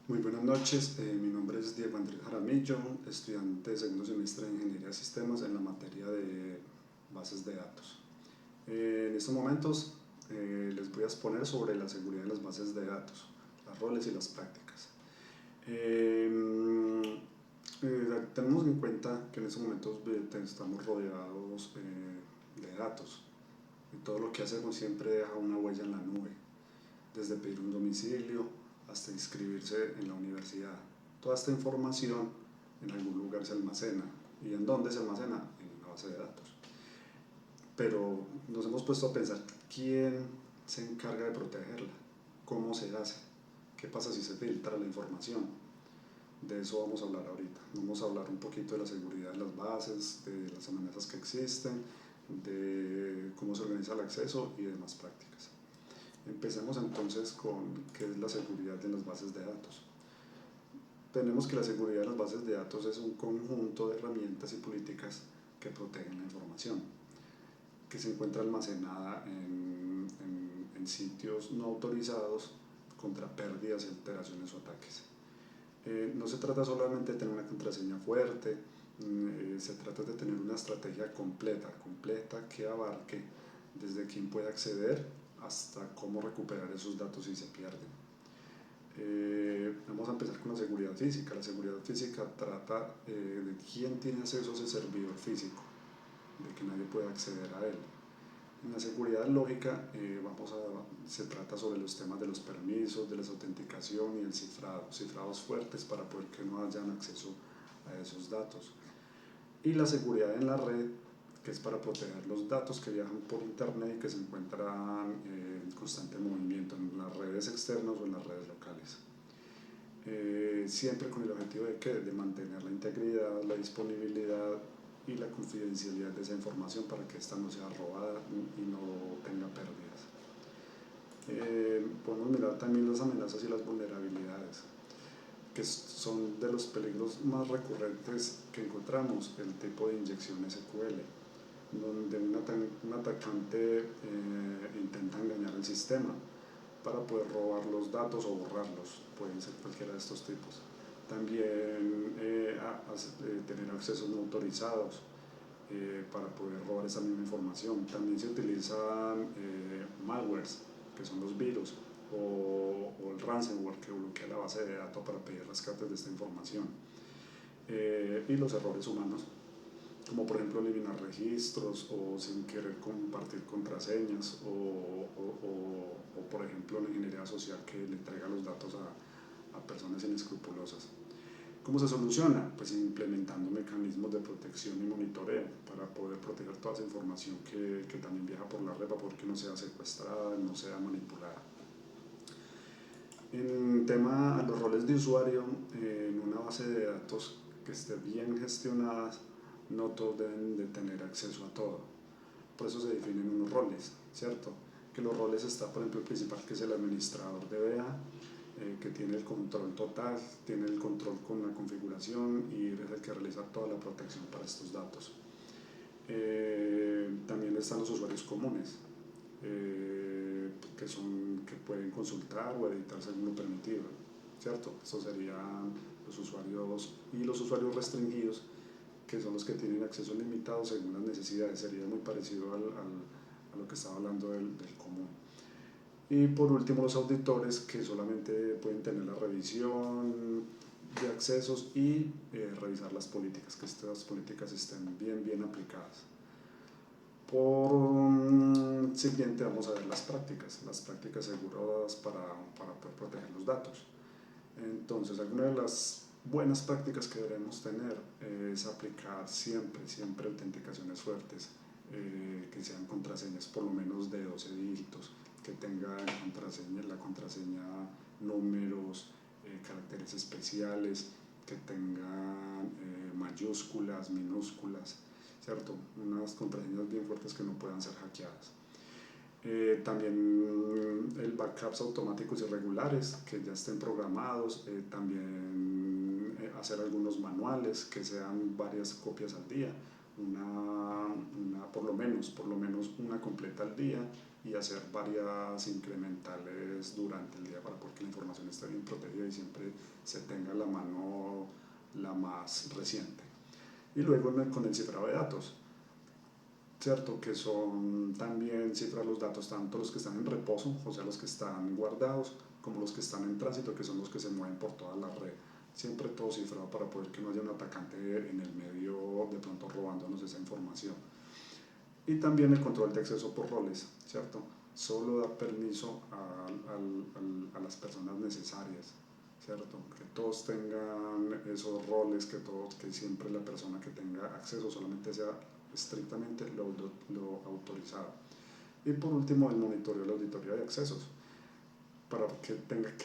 Muy buenas noches, mi nombre es Diego Andrés Jaramillo, estudiante de segundo semestre de Ingeniería de Sistemas en la materia de bases de datos. En estos momentos les voy a exponer sobre la seguridad de las bases de datos, los roles y las prácticas. Tenemos en cuenta que en estos momentos estamos rodeados de datos y todo lo que hacemos siempre deja una huella en la nube, desde pedir un domicilio hasta inscribirse en la universidad. Toda esta información en algún lugar se almacena. ¿Y en dónde se almacena? En una base de datos. Pero nos hemos puesto a pensar quién se encarga de protegerla, cómo se hace, qué pasa si se filtra la información. De eso vamos a hablar ahorita. Vamos a hablar un poquito de la seguridad de las bases, de las amenazas que existen, de cómo se organiza el acceso y demás prácticas. Empecemos entonces con qué es la seguridad de las bases de datos. Tenemos que la seguridad de las bases de datos es un conjunto de herramientas y políticas que protegen la información, que se encuentra almacenada en sitios no autorizados contra pérdidas, alteraciones o ataques. No se trata solamente de tener una contraseña fuerte, se trata de tener una estrategia completa que abarque desde quién puede acceder hasta cómo recuperar esos datos si se pierden. Vamos a empezar con la seguridad física. La seguridad física trata de quién tiene acceso a ese servidor físico, de que nadie pueda acceder a él. En la seguridad lógica se trata sobre los temas de los permisos, de la autenticación y el cifrado, cifrados fuertes para poder que no hayan acceso a esos datos. Y la seguridad en la red, que es para proteger los datos que viajan por internet y que se encuentran en constante movimiento en las redes externas o en las redes locales. Siempre con el objetivo de mantener la integridad, la disponibilidad y la confidencialidad de esa información para que ésta no sea robada y no tenga pérdidas. Podemos mirar también las amenazas y las vulnerabilidades, que son de los peligros más recurrentes que encontramos, el tipo de inyección SQL, donde un atacante intenta engañar el sistema para poder robar los datos o borrarlos, pueden ser cualquiera de estos tipos. También tener accesos no autorizados para poder robar esa misma información. También se utilizan malwares, que son los virus, o el ransomware, que bloquea la base de datos para pedir rescates de esta información. Y los errores humanos, como por ejemplo eliminar registros o sin querer compartir contraseñas o por ejemplo la ingeniería social que le entrega los datos a personas inescrupulosas. ¿Cómo se soluciona? Pues implementando mecanismos de protección y monitoreo para poder proteger toda esa información que también viaja por la red para poder que no sea secuestrada, no sea manipulada. En tema a los roles de usuario, en una base de datos que esté bien gestionada, no todos deben de tener acceso a todo. Por eso se definen unos roles, ¿cierto? Que los roles está, por ejemplo, el principal, que es el administrador de BA, que tiene el control total, tiene el control con la configuración y es el que realiza toda la protección para estos datos. También están los usuarios comunes, que pueden consultar o editar según lo permitido, ¿cierto? Estos serían los usuarios, y los usuarios restringidos, que son los que tienen acceso limitado según las necesidades. Sería muy parecido a lo que estaba hablando del común. Y por último, los auditores, que solamente pueden tener la revisión de accesos y revisar las políticas, que estas políticas estén bien aplicadas. Por siguiente vamos a ver las prácticas seguras para poder proteger los datos. Entonces, alguna de las buenas prácticas que debemos tener es aplicar siempre autenticaciones fuertes, que sean contraseñas por lo menos de 12 dígitos, que tengan la contraseña números, caracteres especiales, que tengan mayúsculas, minúsculas, ¿cierto? Unas contraseñas bien fuertes que no puedan ser hackeadas. También el backups automáticos y regulares que ya estén programados, también hacer algunos manuales que sean varias copias al día, por lo menos una completa al día, y hacer varias incrementales durante el día para que la información esté bien protegida y siempre se tenga a la mano la más reciente. Y luego con el cifrado de datos, ¿cierto? Que son también cifrar los datos, tanto los que están en reposo, o sea, los que están guardados, como los que están en tránsito, que son los que se mueven por toda la red. Siempre todo cifrado para poder que no haya un atacante en el medio de pronto robándonos esa información. Y también el control de acceso por roles, ¿cierto? Solo da permiso a las personas necesarias, ¿cierto? Que todos tengan esos roles, que siempre la persona que tenga acceso solamente sea estrictamente lo autorizado. Y por último, el monitoreo y la auditoría de accesos, para que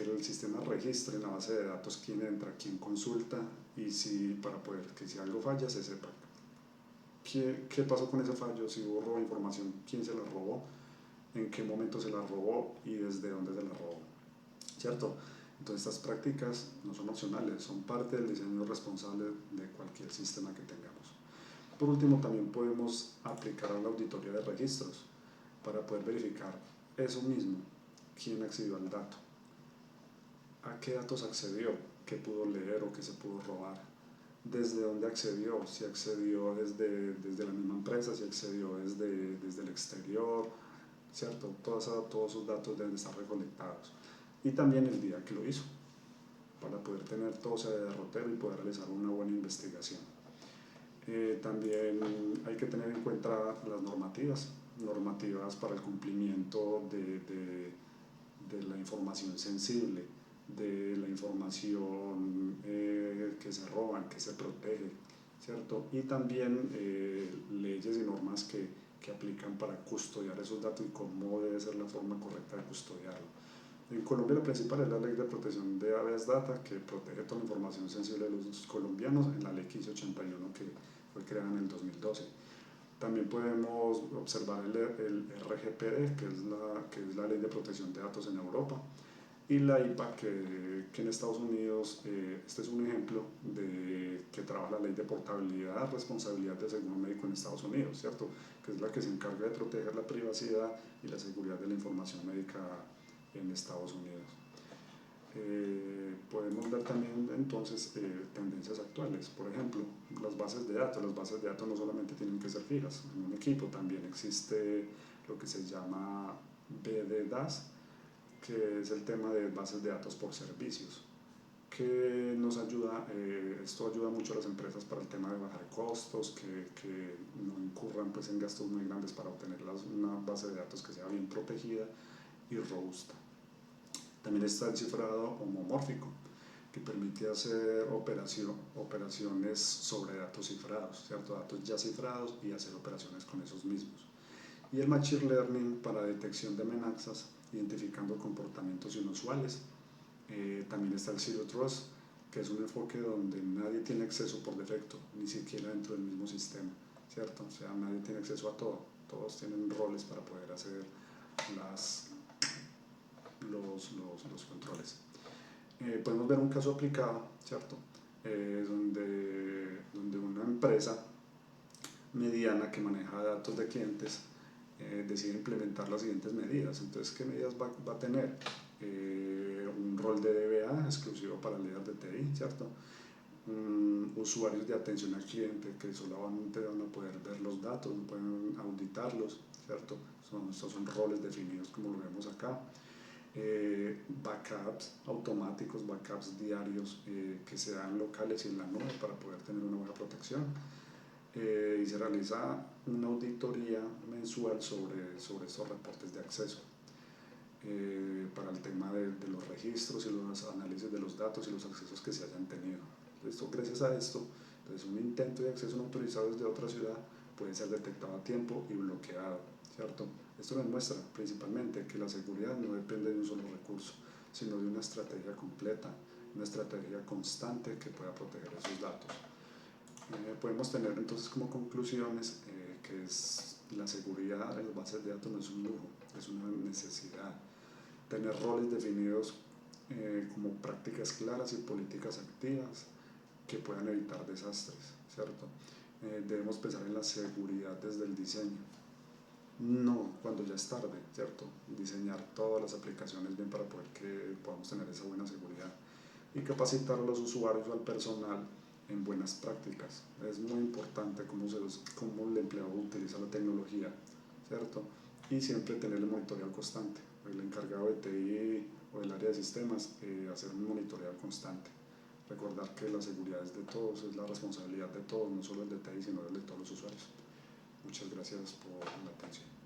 el sistema registre en la base de datos quién entra, quién consulta, y para poder que si algo falla se sepa qué pasó con ese fallo, si hubo robo de información, quién se la robó, en qué momento se la robó y desde dónde se la robó, ¿cierto? Entonces estas prácticas no son opcionales, son parte del diseño responsable de cualquier sistema que tengamos. Por último, también podemos aplicar a la auditoría de registros para poder verificar eso mismo, quién accedió al dato, a qué datos accedió, qué pudo leer o qué se pudo robar, desde dónde accedió, si accedió desde la misma empresa, si accedió desde el exterior, ¿cierto? Todos esos datos deben estar recolectados. Y también el día que lo hizo, para poder tener todo ese derrotero y poder realizar una buena investigación. También hay que tener en cuenta las normativas para el cumplimiento de la información sensible, de la información que se roban, que se protege, ¿cierto? Y también leyes y normas que aplican para custodiar esos datos y cómo debe ser la forma correcta de custodiarlo. En Colombia la principal es la Ley de Protección de Habeas Data, que protege toda la información sensible de los colombianos en la Ley 1581, que fue creada en el 2012. También podemos observar el RGPD, que es la Ley de Protección de Datos en Europa, y la IPA, que en Estados Unidos, este es un ejemplo de que trabaja la Ley de Portabilidad, Responsabilidad del Seguro Médico en Estados Unidos, ¿cierto? Que es la que se encarga de proteger la privacidad y la seguridad de la información médica en Estados Unidos. Podemos ver también entonces tendencias actuales, por ejemplo, las bases de datos. Las bases de datos no solamente tienen que ser fijas, en un equipo también existe lo que se llama BDDAS, que es el tema de bases de datos por servicios, que nos ayuda, esto ayuda mucho a las empresas para el tema de bajar costos, que no incurran pues en gastos muy grandes para obtener una base de datos que sea bien protegida y robusta. También está el cifrado homomórfico, que permite hacer operaciones sobre datos cifrados, ¿cierto? Datos ya cifrados y hacer operaciones con esos mismos. Y el Machine Learning para detección de amenazas, identificando comportamientos inusuales. También está el Zero Trust, que es un enfoque donde nadie tiene acceso por defecto, ni siquiera dentro del mismo sistema, ¿cierto? O sea, nadie tiene acceso a todo, todos tienen roles para poder hacer los controles. Podemos ver un caso aplicado, ¿cierto? Donde una empresa mediana que maneja datos de clientes decide implementar las siguientes medidas. Entonces, ¿qué medidas va a tener? Un rol de DBA exclusivo para líderes de TI, ¿cierto? Usuarios de atención al cliente que solamente van a poder ver los datos, no pueden auditarlos, ¿cierto? Estos son roles definidos como lo vemos acá. Backups automáticos, backups diarios que se dan locales y en la nube para poder tener una buena protección. Y se realiza una auditoría mensual sobre estos reportes de acceso para el tema de los registros y los análisis de los datos y los accesos que se hayan tenido. Gracias a esto, entonces un intento de acceso no autorizado desde otra ciudad puede ser detectado a tiempo y bloqueado, ¿cierto? Esto nos muestra principalmente que la seguridad no depende de un solo recurso, sino de una estrategia completa, una estrategia constante que pueda proteger esos datos. Podemos tener entonces como conclusiones que la seguridad en las bases de datos no es un lujo, es una necesidad. Tener roles definidos como prácticas claras y políticas activas que puedan evitar desastres, ¿cierto? Debemos pensar en la seguridad desde el diseño, No, cuando ya es tarde, ¿cierto? Diseñar todas las aplicaciones bien para poder que podamos tener esa buena seguridad y capacitar a los usuarios o al personal en buenas prácticas. Es muy importante cómo el empleado utiliza la tecnología, ¿cierto? Y siempre tener el monitoreo constante. El encargado de TI o del área de sistemas, hacer un monitoreo constante. Recordar que la seguridad es de todos, es la responsabilidad de todos, no solo el de TI, sino el de todos los usuarios. Muchas gracias por la atención.